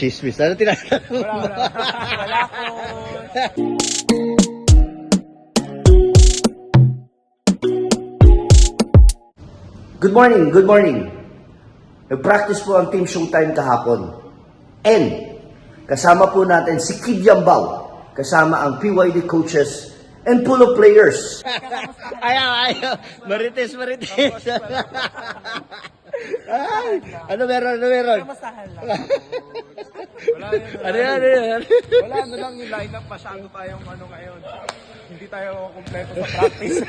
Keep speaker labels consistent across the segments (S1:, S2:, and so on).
S1: Chismis. Ano tinatanong mo?
S2: Wala po.
S3: Good morning, good morning. Nag-practice po ang Team Showtime kahapon. And kasama po natin si Kid Yambao, kasama ang PYD coaches and pool of players.
S1: Ayaw. Marites. Ay, ano meron?
S2: Masahan lang.
S1: Ano yan?
S2: Wala na lang yung lineup. Masyado tayong ano ngayon. Hindi tayo kompleto sa practice.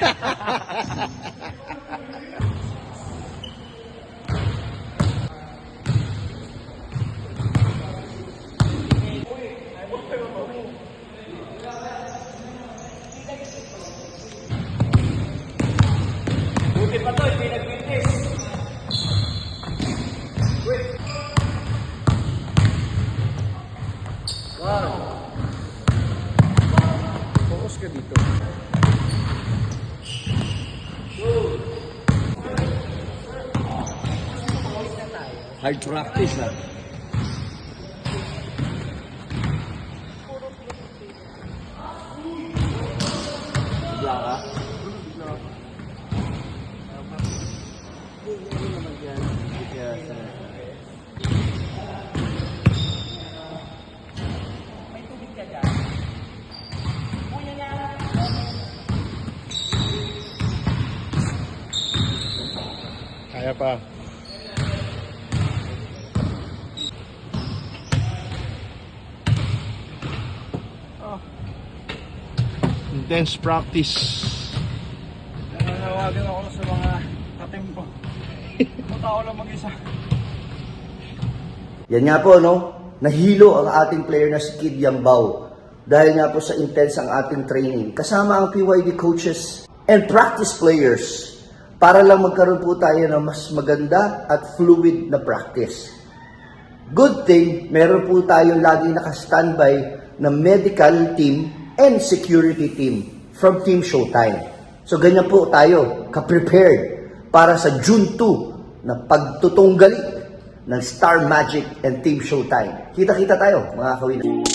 S2: Buti pa to, hindi nag-witness. Wow. Focus ka dito.
S1: Hard practice, ha? Bigla ka?
S2: Kaya pa.
S1: Intense practice.
S2: Nanawagan ako sa mga katim ko. Punta ako lang mag-isa.
S3: Yan nga po, no? Nahilo ang ating player na si Kid Yambao dahil nga po sa intense ang ating training. Kasama ang PYD coaches and practice players para lang magkaroon po tayo ng mas maganda at fluid na practice. Good thing, meron po tayong laging naka-standby na medical team and security team from Team Showtime. So ganyan po tayo, ka-prepared para sa June 2 na pagtutunggali ng Star Magic and Team Showtime. Kita-kita tayo, mga kawinan.